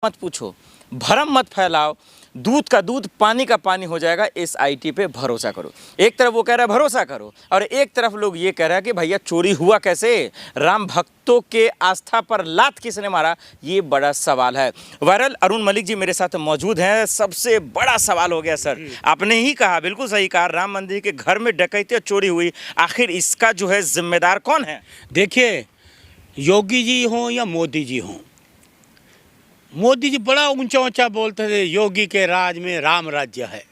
मत पूछो, भरम मत फैलाओ, दूध का दूध पानी का पानी हो जाएगा, एसआईटी पे भरोसा करो। एक तरफ वो कह रहा है भरोसा करो, और एक तरफ लोग ये कह रहा है कि भैया चोरी हुआ कैसे, राम भक्तों के आस्था पर लात किसने मारा, ये बड़ा सवाल है। वायरल अरुण मलिक जी मेरे साथ मौजूद हैं। सबसे बड़ा सवाल हो गया सर, आपने ही कहा, बिल्कुल सही कहा, राम मंदिर के घर में डकैती और चोरी हुई, आखिर इसका जो है जिम्मेदार कौन है? देखिए, योगी जी हों या मोदी जी हों, मोदी जी बड़ा ऊंचा ऊंचा बोलते थे योगी के राज में राम राज्य है,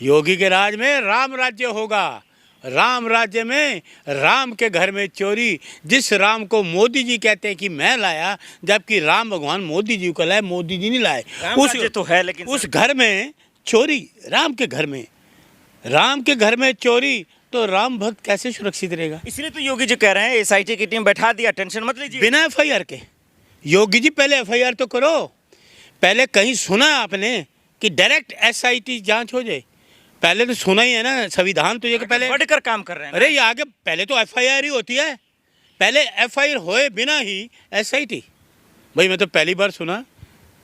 योगी के राज में राम राज्य होगा, राम राज्य में राम के घर में चोरी। जिस राम को मोदी जी कहते हैं कि मैं लाया, जबकि राम भगवान मोदी जी को लाए, मोदी जी नहीं लाए। उस तो है, लेकिन उस घर में चोरी, राम के घर में, राम के घर में चोरी, तो राम भक्त कैसे सुरक्षित रहेगा? इसलिए तो योगी जी कह रहे हैं एसआईटी की टीम बैठा दिया, टेंशन मत लीजिए। बिना एफआईआर के। योगी जी पहले एफआईआर तो करो, पहले कहीं सुना आपने कि डायरेक्ट एसआईटी जांच हो जाए? पहले तो सुना ही है ना, संविधान तो ये कि पहले बढ़कर काम कर रहे हैं। अरे ये आगे पहले तो एफआईआर ही होती है, पहले एफआईआर होए बिना ही एसआईटी। भाई मैं तो पहली बार सुना।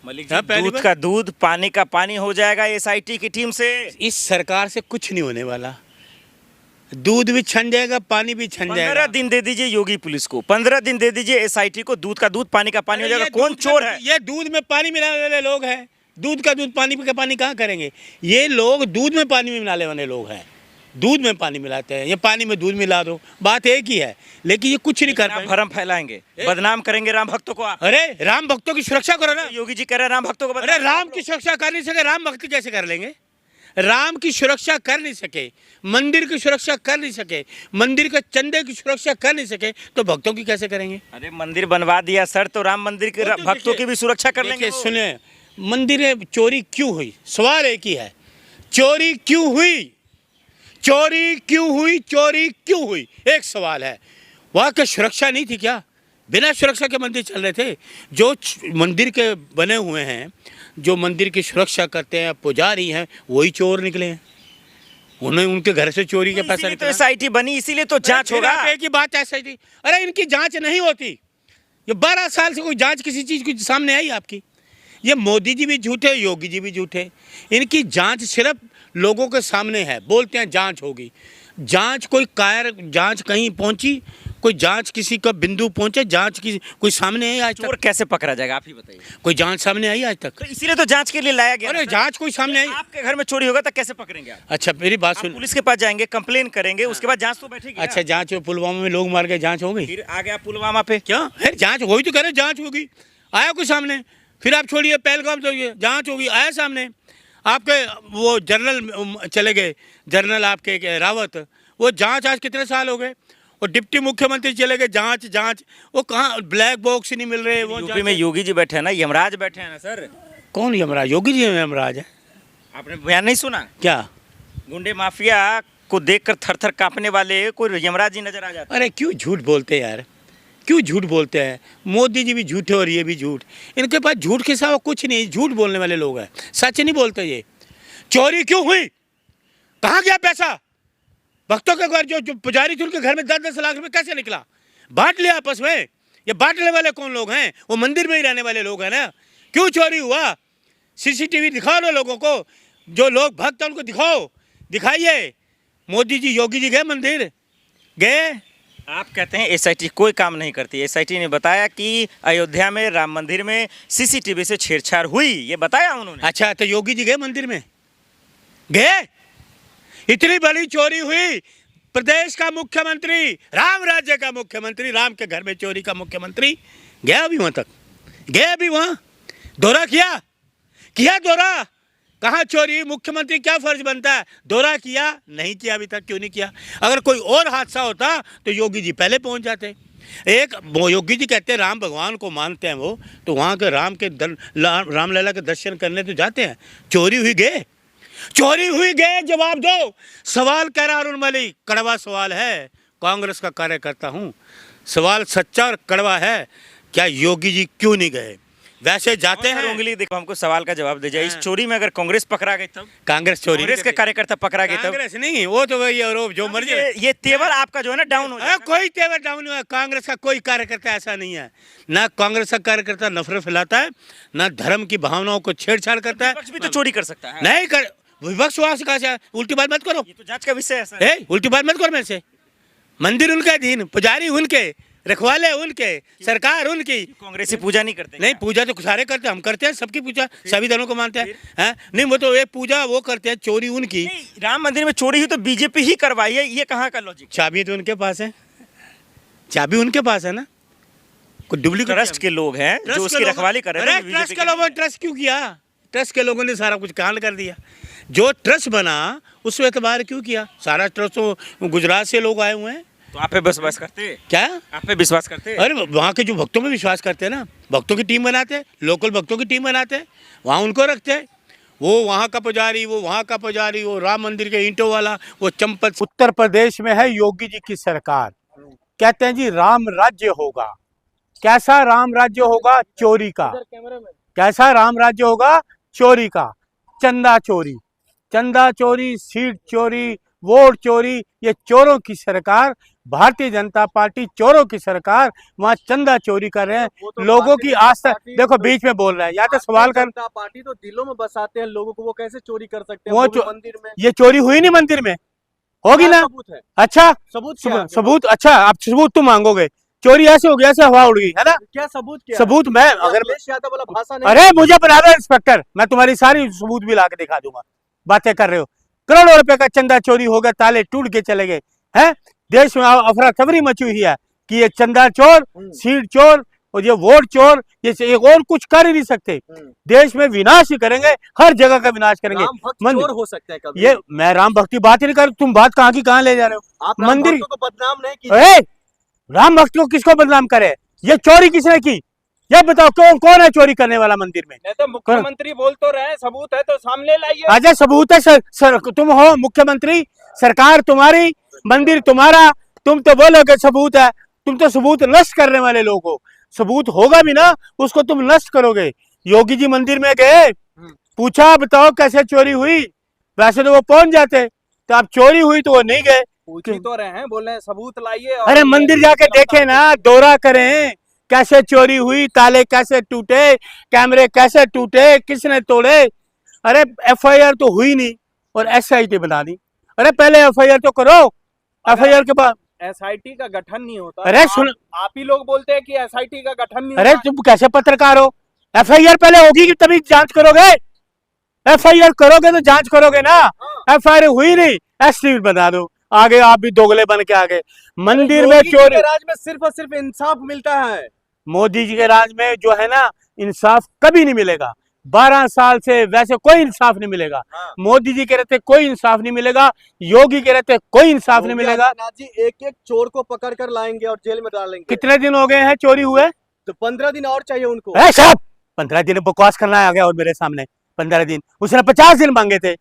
मलिक जी, दूध का दूध पानी का पानी हो जाएगा एसआईटी की टीम से। इस सरकार से कुछ नहीं होने वाला, दूध भी छन जाएगा, पानी भी छन जाएगा। 15 दिन दे दीजिए योगी पुलिस को, 15 दिन दे दीजिए एसआईटी को, दूध का दूध पानी का पानी हो जाएगा। कौन चोर है? ये दूध में पानी मिलाने वाले लोग हैं। दूध का दूध पानी का पानी कहाँ करेंगे? ये लोग दूध में पानी मिलाने वाले लोग हैं, दूध में पानी मिलाते हैं, ये पानी में दूध मिला दो, बात एक ही है। लेकिन ये कुछ नहीं कर पाएंगे, भरम फैलाएंगे, बदनाम करेंगे राम भक्तों को। अरे राम भक्तों की सुरक्षा करो ना। योगी जी कह रहे हैं राम भक्तों को। अरे राम की सुरक्षा कर नहीं सके, राम भक्ति कैसे कर लेंगे? राम की सुरक्षा कर नहीं सके, मंदिर की सुरक्षा कर नहीं सके, मंदिर के चंदे की सुरक्षा कर नहीं सके, तो भक्तों की कैसे करेंगे? अरे मंदिर बनवा दिया सर, तो राम मंदिर के भक्तों की भी सुरक्षा कर लेंगे। सुने, मंदिर में चोरी क्यों हुई? सवाल एक ही है, चोरी क्यों हुई? चोरी क्यों हुई? चोरी क्यों हुई? एक सवाल है। वहाँ की सुरक्षा नहीं थी क्या? बिना सुरक्षा के मंदिर चल रहे थे। जो मंदिर के बने हुए हैं, जो मंदिर की सुरक्षा करते हैं, पुजारी हैं, वही चोर निकले हैं। उन्हें उनके घर से चोरी के पैसा निकला। तो एसआईटी बनी, इसीलिए तो जांच होगा। एक ही बात एसआईटी, अरे इनकी जांच नहीं होती। ये 12 साल से कोई जांच किसी चीज़ की सामने आई आपकी? ये मोदी जी भी झूठे, योगी जी भी झूठे। इनकी जांच सिर्फ लोगों के सामने है, बोलते हैं जांच होगी। जांच कोई कायर जांच कहीं पहुंची? कोई जांच किसी का बिंदु पहुंचे? जांच की कोई सामने आई आज तक? चोर कैसे पकड़ा जाएगा, आप ही बताइए। कोई जांच सामने आई आज तक? तो इसीलिए तो जांच के लिए लाया गया। अरे जांच कोई सामने आई? आपके घर में चोरी होगा तो कैसे पकड़ेंगे आप? अच्छा मेरी बात सुन, पुलिस के पास जाएंगे, कंप्लेन करेंगे, उसके बाद जांच तो बैठेगी। अच्छा जांच, पुलवामा में लोग मार के जांच हो गई, फिर आ गया पुलवामा पे, क्या है? जांच वही तो कह रहे, जांच होगी, आया कोई सामने? फिर आप छोड़िए, पहलगाम तो जांच होगी, आया सामने। आपके वो जनरल चले गए, जनरल आपके रावत, वो जांच आज कितने साल हो गए। और डिप्टी मुख्यमंत्री चले गए, जांच जांच, वो कहाँ ब्लैक बॉक्स ही नहीं मिल रहे। वो यूपी में योगी जी बैठे हैं ना, यमराज बैठे हैं ना सर। कौन यमराज? योगी जी यमराज है? आपने बयान नहीं सुना क्या? गुंडे माफिया को देखकर थर थर कांपने वाले कोई यमराज जी नजर आ जाते। अरे क्यों झूठ बोलते हैं यार, क्यों झूठ बोलते हैं? मोदी जी भी झूठे और ये भी झूठ। इनके पास झूठ के सिवा कुछ नहीं, झूठ बोलने वाले लोग हैं, सच नहीं बोलते। ये चोरी क्यों हुई? कहाँ गया पैसा? भक्तों के घर जो पुजारी थे उनके घर में 10-10 लाख रुपए कैसे निकला? बांट लिया आपस में। ये बांटने वाले कौन लोग हैं? वो मंदिर में ही रहने वाले लोग हैं ना। क्यों चोरी हुआ? सीसीटीवी दिखाओ ना लोगों को, जो लोग भक्त हैं उनको दिखाओ, दिखाइए। मोदी जी योगी जी गए मंदिर, गए? आप कहते हैं एसआईटी कोई काम नहीं करती। एसआईटी ने बताया कि अयोध्या में राम मंदिर में सीसीटीवी से छेड़छाड़ हुई, ये बताया उन्होंने। अच्छा तो योगी जी गए मंदिर में? गए? इतनी बड़ी चोरी हुई, प्रदेश का मुख्यमंत्री, राम राज्य का मुख्यमंत्री, राम के घर में चोरी का मुख्यमंत्री गया अभी वहां तक? गया अभी वहां? दौरा किया दौरा? कहाँ चोरी? मुख्यमंत्री क्या फर्ज बनता है? दौरा किया? नहीं किया अभी तक। क्यों नहीं किया? अगर कोई और हादसा होता तो योगी जी पहले पहुंच जाते। एक वो योगी जी कहते हैं राम भगवान को मानते हैं वो, तो वहाँ के रामलला के दर्शन करने तो जाते हैं। चोरी हुई गए? चोरी हुई गए? जवाब दो। सवाल कह रहा अरुण मलिक, कड़वा सवाल है, कांग्रेस का कार्यकर्ता हूँ, सवाल सच्चा और कड़वा है। क्या योगी जी क्यों नहीं गए? वैसे जाते और हैं। उंगली देखो, हमको सवाल का जवाब दे जाए। इस हाँ। चोरी में अगर कांग्रेस पकड़ा गई तब, कांग्रेस चोरी कांग्रेस के कार्यकर्ता पकड़ा गए तब, कांग्रेस नहीं, वो तो वही आरोप जो मर्जी। ये तेवर आपका जो है ना डाउन हो अरे जाएगा। कोई तेवर डाउन हुआ, कांग्रेस का कोई कार्यकर्ता ऐसा नहीं है। ना कांग्रेस का कार्यकर्ता नफरत फैलाता है, ना धर्म की भावनाओं को छेड़छाड़ करता है। विपक्ष भी तो चोरी कर सकता है। नहीं कर, विपक्ष वहां से कहा से उल्टी बात मत करो। ये तो जांच का विषय है सर। उल्टी बात मत करो मेरे से। मंदिर उनके अधीन, पुजारी उनके, रखवाले उनके, सरकार उनकी। कांग्रेसी पूजा नहीं करते नहीं, पूजा तो सारे करते हैं, हम करते हैं, सबकी पूजा, सभी धर्मों को मानते हैं। नहीं, वो तो एक पूजा वो करते हैं, चोरी उनकी। नहीं, राम मंदिर में चोरी हुई तो बीजेपी ही करवाई है, ये कहाँ का लॉजिक? चाबी तो उनके पास है, चाबी उनके पास है ना। कोई डुप्लीकेट ट्रस्ट के लोग हैं जो उसकी रखवाली कर रहे हैं। अरे ट्रस्ट के लोगों ने ट्रस्ट क्यों किया? ट्रस्ट के लोगों ने सारा कुछ कांड कर दिया। जो ट्रस्ट बना उस एतबार क्यों किया? सारा ट्रस्ट तो गुजरात से लोग आए हुए हैं। तो आप पे विश्वास करते? क्या आप पे विश्वास करते? अरे वहाँ के जो भक्तों में विश्वास करते हैं ना, भक्तों की टीम बनाते हैं, लोकल भक्तों की टीम बनाते हैं, वहाँ उनको रखते हैं। वो वहाँ का पुजारी, वो वहाँ का पुजारी, वो राम मंदिर के ईंटों वाला, वो चंपल। उत्तर प्रदेश में है योगी जी की सरकार, कहते हैं जी राम राज्य होगा। कैसा राम राज्य होगा? चोरी का। कैसा राम राज्य होगा? चोरी का। चंदा चोरी, चंदा चोरी, सीट चोरी, वोट चोरी, ये चोरों की सरकार। भारतीय जनता पार्टी चोरों की सरकार, वहाँ चंदा चोरी कर रहे हैं। तो लोगों की आस्था देखो, बीच में बोल रहे हैं, या तो सवाल कर। जनता पार्टी तो दिलों में बसाते हैं लोगों को, वो कैसे चोरी कर सकते हैं? वो मंदिर में ये चोरी हुई नहीं, मंदिर में होगी ना। सबूत है? अच्छा, सबूत क्या है? सबूत, अच्छा आप सबूत तुम मांगोगे। चोरी ऐसे हो गया, ऐसे हवा उड़ गई है ना। क्या सबूत? क्या सबूत मैं अगर, अखिलेश यादव वाला भाषा नहीं? अरे मुझे बना दो इंस्पेक्टर, मैं तुम्हारी सारी सबूत भी ला के दिखा दूंगा। बातें कर रहे हो, करोड़ों रुपए का चंदा चोरी हो गया, ताले टूट के चले गए हैं। देश में अफरा तफरी मची हुई है कि ये चंदा चोर, सीट चोर और ये वोट चोर, ये एक और कुछ कर ही नहीं सकते। देश में विनाश ही करेंगे, हर जगह का विनाश करेंगे। राम भक्त चोर हो सकते हैं कभी? ये मैं राम भक्ति बात ही नहीं कर, तुम बात कहाँ की कहाँ ले जा रहे हो? आप राम मंदिर भक्तों को बदनाम नहीं कीजिए। ए, राम भक्त को किसको बदनाम करे? ये चोरी किसने की? ये बताओ, कौन है चोरी करने वाला मंदिर में? नहीं तो मुख्यमंत्री बोल तो रहे हैं, सबूत है तो सामने लाइए। आजा सबूत है सर, तुम हो मुख्यमंत्री, सरकार तुम्हारी, मंदिर तुम्हारा, तुम तो बोलोगे सबूत है। तुम तो सबूत नष्ट करने वाले लोग हो। सबूत होगा भी ना, उसको तुम नष्ट करोगे। योगी जी मंदिर में गए, पूछा बताओ कैसे चोरी हुई, वैसे तो वो पहुंच जाते, तो अब चोरी हुई तो वो नहीं गए। पूछ ही तो रहे हैं, बोल रहे हैं सबूत लाइए। अरे मंदिर जाके देखे ना, दौरा करें, कैसे चोरी हुई, ताले कैसे टूटे, कैमरे कैसे टूटे, किसने तोड़े। अरे एफआईआर तो हुई नहीं और एसआईटी बना दी। अरे पहले एफआईआर तो करो, एफआईआर के बाद। एसआईटी का गठन नहीं होता। अरे सुन, आप ही लोग बोलते हैं कि एसआईटी का गठन नहीं अरे होता। तुम कैसे पत्रकार हो? एफआईआर पहले होगी कि तभी जांच करोगे। एफआईआर करोगे तो जांच करोगे ना। एफआईआर हुई नहीं, एसटी बना दो, आगे आप भी दोगले बन के आगे। मंदिर में चोरी, राज में सिर्फ और सिर्फ इंसाफ मिलता है। मोदी जी के राज में जो है ना, इंसाफ कभी नहीं मिलेगा। 12 साल से वैसे कोई इंसाफ नहीं मिलेगा। मोदी जी के रहते कोई इंसाफ नहीं मिलेगा, योगी के रहते कोई इंसाफ नहीं मिलेगा। जी एक एक चोर को पकड़ कर लाएंगे और जेल में डालेंगे। कितने दिन हो गए हैं चोरी हुए? तो 15 दिन और चाहिए उनको। साहब 15 दिन बकवास करना आ गया और मेरे सामने 15 दिन, उसने 50 दिन मांगे थे,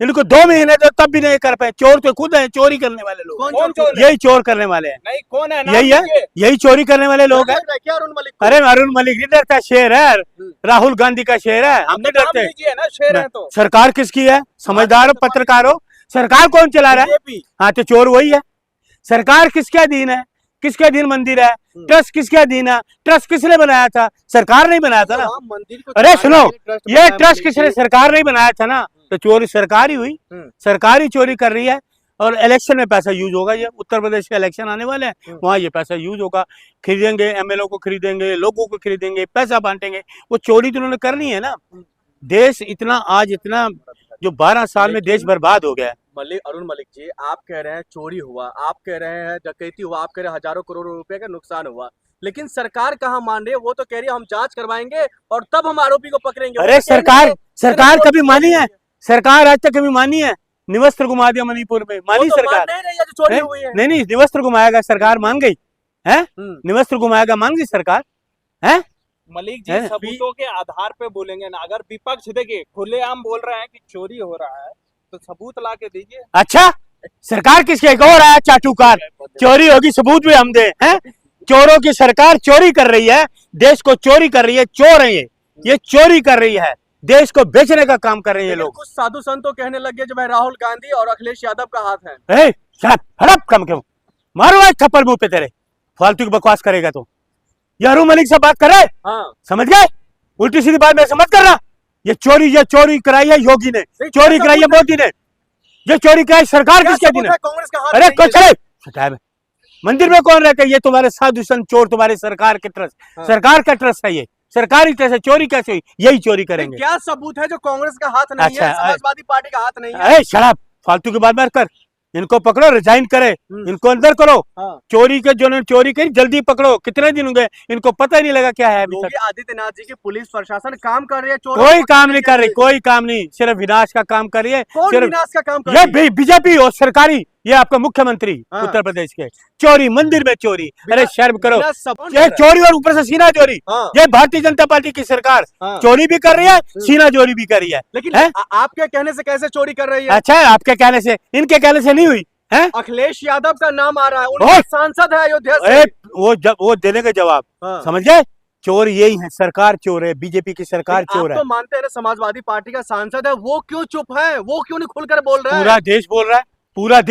इनको 2 महीने तो तब भी नहीं कर पाए। चोर तो खुद है, चोरी करने वाले लोग। कौन चोर? यही चोर करने वाले हैं। नहीं, कौन है? यही है, यही चोरी करने वाले लोग हैं। क्या अरुण मलिक को? अरे अरुण मलिक नहीं डरता, शेर है, राहुल गांधी का शेर है, हम नहीं डरते। ना शेर है तो सरकार किसकी है? समझदार हो, पत्रकार हो, सरकार कौन चला रहा है? हाँ तो चोर वही है। सरकार किसके अधीन है? किसके अधीन मंदिर है? ट्रस्ट किसके अधीन है? ट्रस्ट किसने बनाया था? सरकार नहीं बनाया था ना। अरे सुनो, ये ट्रस्ट किसने? सरकार नहीं बनाया था ना, तो चोरी सरकार ही हुई। सरकार ही चोरी कर रही है और इलेक्शन में पैसा यूज होगा। ये उत्तर प्रदेश के इलेक्शन आने वाले हैं, वहाँ ये पैसा यूज होगा। खरीदेंगे, एमएलए को खरीदेंगे, लोगों को खरीदेंगे, पैसा बांटेंगे। वो चोरी तो उन्होंने करनी है ना। देश इतना आज इतना जो 12 साल में देश बर्बाद हो गया है। अरुण मलिक जी, आप कह रहे हैं चोरी हुआ, आप कह रहे हैं डकैती हुआ, आप कह रहे हैं हजारों करोड़ रुपए का नुकसान हुआ, लेकिन सरकार कहाँ मान रही है? वो तो कह रही है हम जांच करवाएंगे और तब हम आरोपी को पकड़ेंगे। अरे सरकार कभी मानी है? सरकार आज तक कभी मानी है? निवस्त्र घुमा दिया मणिपुर में, मानी सरकार? नहीं, निवस्त्र घुमाएगा, सरकार मान गई है? निवस्त्र घुमाएगा, मान गई सरकार है? मलिक जी सबूतों के आधार पे बोलेंगे ना। अगर विपक्ष देखिए खुलेआम बोल रहे हैं कि चोरी हो रहा है तो सबूत ला के दीजिए। अच्छा, सरकार किसके? एक और आया चाटुकार, चोरी होगी सबूत भी हम दे हैं। चोरों की सरकार चोरी कर रही है, देश को चोरी कर रही है, चोर है ये। ये चोरी कर रही है, देश को बेचने का काम कर रहे हैं ये लेकिन लोग। कुछ साधु संत तो कहने लग गए जो भाई राहुल गांधी और अखिलेश यादव का हाथ है। हड़प कम क्यों मारो आज थप्पड़ मुंह पे तेरे, फालतू की बकवास करेगा तो। ये अरुण मलिक से बात कर रहे, हाँ समझ गए? उल्टी सीधी बात में से मत करना। ये चोरी कराई है योगी ने, चोरी कराई है मोदी ने, ये चोरी कराई सरकार किसके दिन है? कांग्रेस का हाथ अरे नहीं है। कुछ नहीं, मंदिर में कौन रहता है? ये तुम्हारे साधु संत चोर, तुम्हारे सरकार के ट्रस्ट, हाँ। सरकार का ट्रस्ट है ये, सरकारी ट्रस्ट है। चोरी कैसे हुई? यही चोरी करेंगे। क्या सबूत है जो कांग्रेस का हाथ नहीं अच्छा, है, समाजवादी पार्टी का हाथ नहीं है? अरे शराब फालतू की बात मत कर, इनको पकड़ो, रिजाइन करे, इनको अंदर करो। हाँ। चोरी के जो चोरी करी जल्दी पकड़ो। कितने दिन हो गए इनको पता ही नहीं लगा क्या है अभी तक। योगी आदित्यनाथ जी की पुलिस प्रशासन काम कर रही है चोरों कोई को काम पकड़ने नहीं के कर रही, लिए। कोई काम नहीं, सिर्फ विनाश का काम कर रही है। कौन सिर्फ विनाश का काम कर ये रही है? बीजेपी और सरकारी, ये आपका मुख्यमंत्री हाँ। उत्तर प्रदेश के, चोरी मंदिर में चोरी। अरे बिना- शर्म करो, बिना सबूत ये कर रहा चोरी और ऊपर से सीना चोरी। हाँ। ये भारतीय जनता पार्टी की सरकार हाँ। चोरी भी कर रही है, सीना चोरी भी कर रही है। लेकिन हैं? आपके कहने से कैसे चोरी कर रही है? अच्छा है, आपके कहने से, इनके कहने से नहीं हुई है। अखिलेश यादव का नाम आ रहा है, उनके सांसद है अयोध्या से। अरे वो देने का जवाब, हाँ। समझ गए? चोर यही है, सरकार चोर है, बीजेपी की सरकार लेकिन चोर आप है। तो मानते हैं ना समाजवादी पार्टी का सांसद है, वो क्यों चुप है? वो क्यों नहीं खुलकर बोल रहा है? पूरा देश बोल रहा है, पूरा